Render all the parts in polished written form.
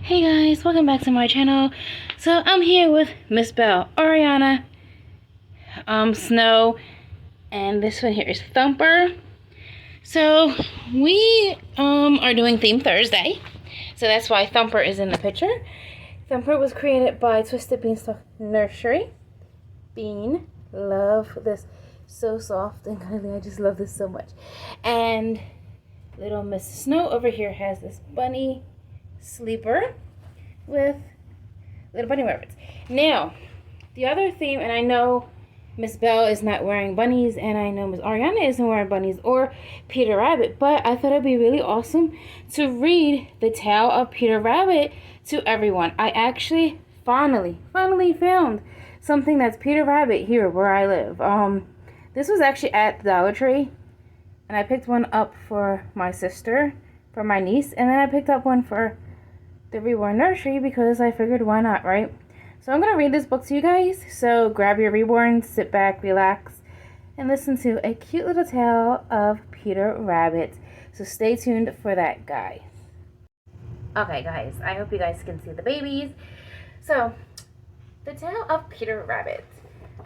Hey guys, welcome back to my channel. So I'm here with Miss Belle, Ariana, Snow, and this one here is Thumper. So we are doing Theme Thursday. So that's why Thumper is in the picture. Thumper was created by Twisted Beanstalk Nursery. Bean, love this, so soft and cuddly. I just love this so much. And little Miss Snow over here has this bunny sleeper with little bunny rabbits. Now, the other theme, and I know Miss Belle is not wearing bunnies, and I know Miss Ariana isn't wearing bunnies or Peter Rabbit, but I thought it'd be really awesome to read the tale of Peter Rabbit to everyone. I actually finally found something that's Peter Rabbit here where I live. This was actually at the Dollar Tree, and I picked one up for my sister, for my niece, and then I picked up one for the Reborn Nursery because I figured why not, right? So I'm going to read this book to you guys. So grab your Reborn, sit back, relax, and listen to a cute little tale of Peter Rabbit. So stay tuned for that, guys. Okay, guys, I hope you guys can see the babies. So, the tale of Peter Rabbit.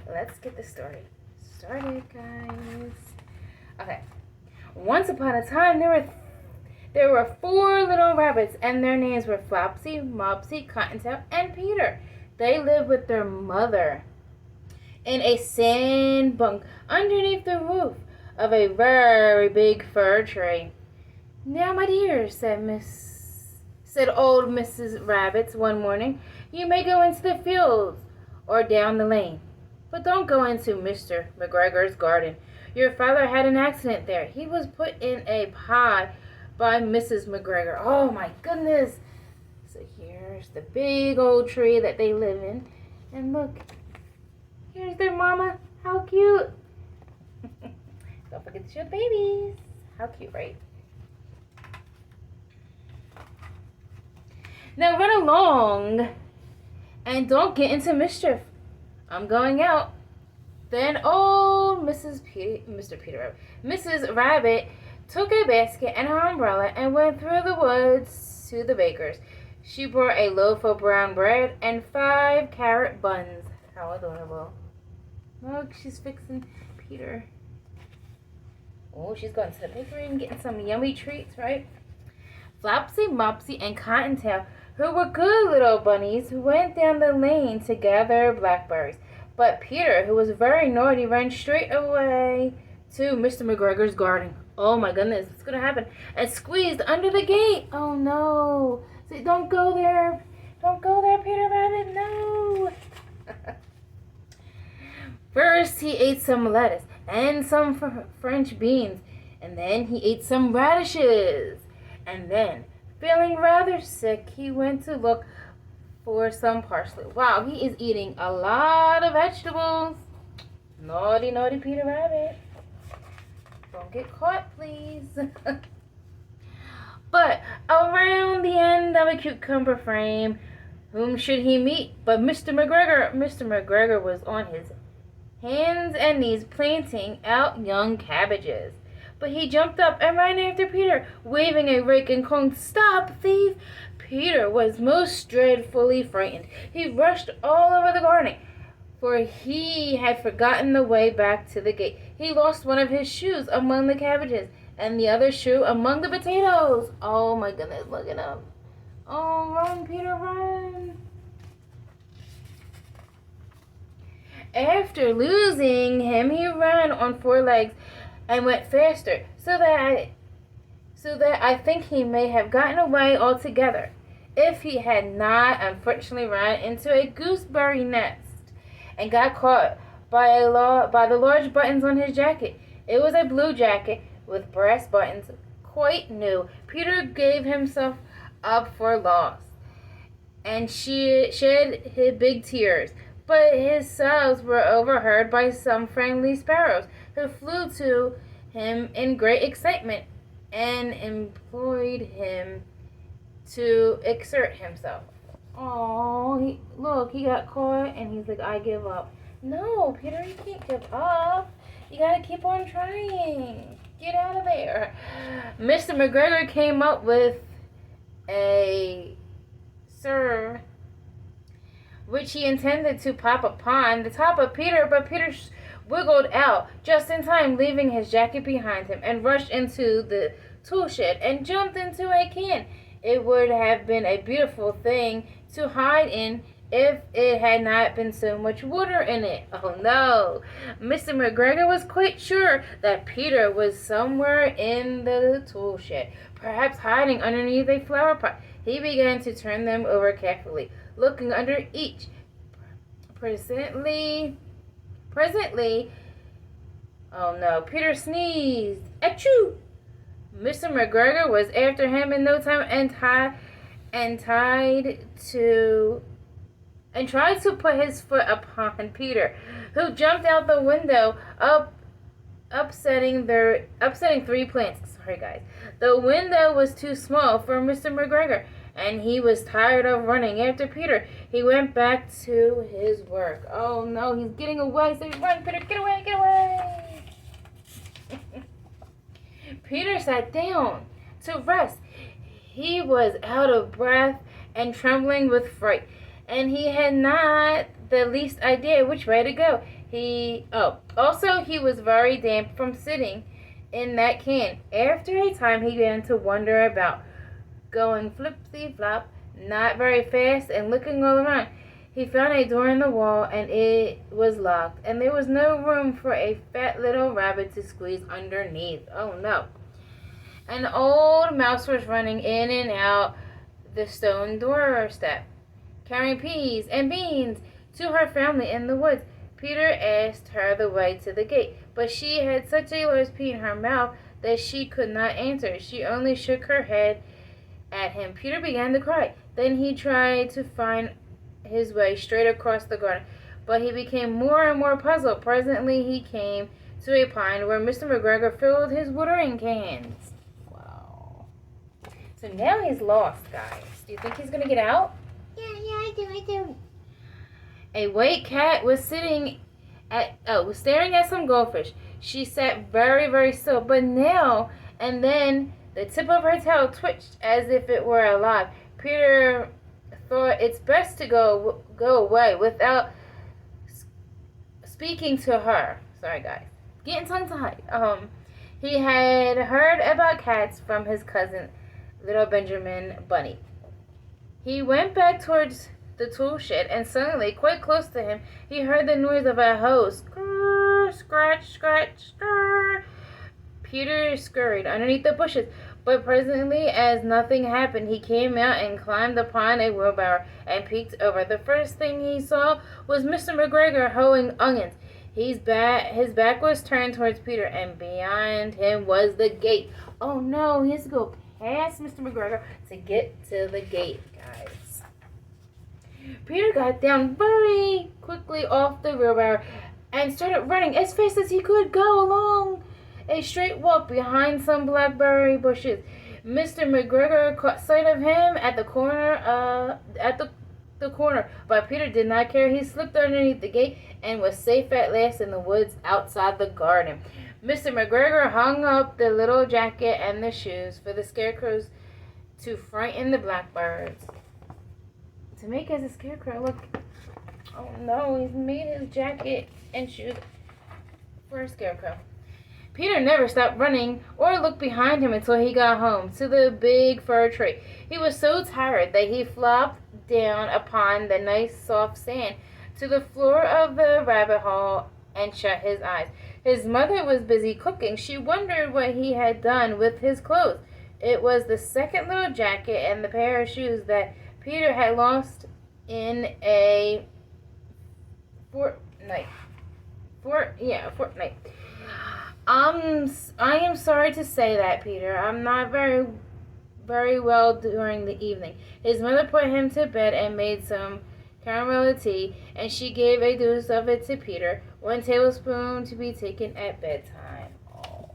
Let's get the story started, guys. Okay. Once upon a time, there were 4 little rabbits, and their names were Flopsy, Mopsy, Cottontail, and Peter. They lived with their mother in a sand bunk underneath the roof of a very big fir tree. "Now, my dears," said old Mrs. Rabbit one morning, "you may go into the fields or down the lane, but don't go into Mr. McGregor's garden. Your father had an accident there. He was put in a pie by Mrs. McGregor." Oh my goodness. So here's the big old tree that they live in. And look, here's their mama. How cute. Don't forget to show the babies. How cute, right? Now run along and don't get into mischief. I'm going out. Then old Mrs. Rabbit took a basket and her umbrella and went through the woods to the baker's. She brought a loaf of brown bread and 5 carrot buns. How adorable. Look, she's fixing Peter. Oh, she's going to the bakery and getting some yummy treats, right? Flopsy, Mopsy, and Cottontail, who were good little bunnies, went down the lane to gather blackberries. But Peter, who was very naughty, ran straight away to Mr. McGregor's garden. Oh my goodness, what's going to happen? And squeezed under the gate. Oh no. So don't go there. Don't go there, Peter Rabbit. No. First, he ate some lettuce and some French beans. And then he ate some radishes. And then, feeling rather sick, he went to look for some parsley. Wow, he is eating a lot of vegetables. Naughty, naughty Peter Rabbit. Don't get caught, please. But around the end of a cucumber frame, whom should he meet but Mr. McGregor? Mr. McGregor was on his hands and knees planting out young cabbages. But he jumped up and ran after Peter, waving a rake and calling, "Stop, thief!" Peter was most dreadfully frightened. He rushed all over the garden, for he had forgotten the way back to the gate. He lost one of his shoes among the cabbages, and the other shoe among the potatoes. Oh my goodness, look at him. Oh, run, Peter, run. After losing him, he ran on 4 legs and went faster, so that I think he may have gotten away altogether, if he had not unfortunately run into a gooseberry nest and got caught by the large buttons on his jacket. It was a blue jacket with brass buttons, quite new. Peter gave himself up for lost and shed his big tears. But his sobs were overheard by some friendly sparrows, who flew to him in great excitement and implored him to exert himself. Oh, look, he got caught, and he's like, "I give up." No, Peter, you can't give up. You gotta keep on trying. Get out of there. Mr. McGregor came up with a serve, which he intended to pop upon the top of Peter, but Peter wiggled out just in time, leaving his jacket behind him, and rushed into the tool shed and jumped into a can. It would have been a beautiful thing to hide in if it had not been so much water in it. Oh no! Mr. McGregor was quite sure that Peter was somewhere in the tool shed, perhaps hiding underneath a flower pot. He began to turn them over carefully, looking under each. Presently, oh no, Peter sneezed. Achoo! Mr. McGregor was after him in no time and tried to put his foot upon Peter, who jumped out the window, upsetting 3 plants. Sorry, guys. The window was too small for Mr. McGregor, and he was tired of running after Peter. He went back to his work. Oh no, he's getting away. So run, Peter, get away, get away. Peter sat down to rest. He was out of breath and trembling with fright, and he had not the least idea which way to go. Also he was very damp from sitting in that can. After a time he began to wander about, going flipsy-flop, not very fast, and looking all around. He found a door in the wall, and it was locked, and there was no room for a fat little rabbit to squeeze underneath. Oh no. An old mouse was running in and out the stone doorstep, carrying peas and beans to her family in the woods. Peter asked her the way to the gate, but she had such a large pea in her mouth that she could not answer. She only shook her head at him. Peter began to cry. Then he tried to find his way straight across the garden, but he became more and more puzzled. Presently he came to a pond where Mr. McGregor filled his watering cans. Wow. So now he's lost, guys. Do you think he's going to get out? Yeah, I do. A white cat was staring at some goldfish. She sat very, very still, but now and then the tip of her tail twitched as if it were alive. Peter thought it's best to go away without speaking to her. Sorry, guys. Getting tongue-tied. He had heard about cats from his cousin, little Benjamin Bunny. He went back towards the tool shed, and suddenly, quite close to him, he heard the noise of a hoe. Skrrr, scratch, scratch, skrrr. Peter scurried underneath the bushes, but presently, as nothing happened, he came out and climbed upon a wheelbarrow and peeked over. The first thing he saw was Mr. McGregor hoeing onions. His back was turned towards Peter, and behind him was the gate. Oh no, he has to go past Mr. McGregor to get to the gate, guys. Peter got down very quickly off the wheelbarrow and started running as fast as he could go along a straight walk behind some blackberry bushes. Mr. McGregor caught sight of him at the corner, but Peter did not care. He slipped underneath the gate and was safe at last in the woods outside the garden. Mr. McGregor hung up the little jacket and the shoes for the scarecrows to frighten the blackbirds. To make as a scarecrow look. Oh no, he's made his jacket and shoes for a scarecrow. Peter never stopped running or looked behind him until he got home to the big fir tree. He was so tired that he flopped down upon the nice soft sand to the floor of the rabbit hole and shut his eyes. His mother was busy cooking. She wondered what he had done with his clothes. It was the second little jacket and the pair of shoes that Peter had lost in a fortnight. I am sorry to say that, Peter. I'm not very well during the evening. His mother put him to bed and made some caramel tea, and she gave a dose of it to Peter, 1 tablespoon to be taken at bedtime. Oh.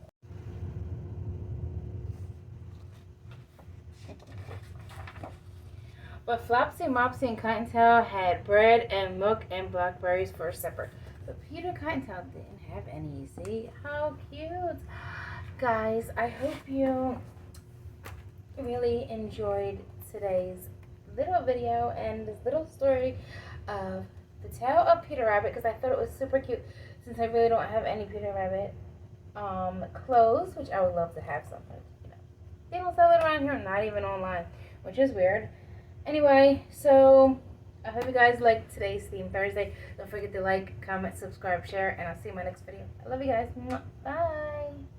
But Flopsy, Mopsy, and Cottontail had bread and milk and blackberries for supper. But Peter Cottontail didn't have any. See? How cute. Guys, I hope you really enjoyed today's little video and this little story of the tale of Peter Rabbit, because I thought it was super cute since I really don't have any Peter Rabbit clothes, which I would love to have some, but you know, they don't sell it around here, not even online, which is weird. Anyway, so I hope you guys liked today's theme Thursday. Don't forget to like, comment, subscribe, share, and I'll see you in my next video. I love you guys. Bye.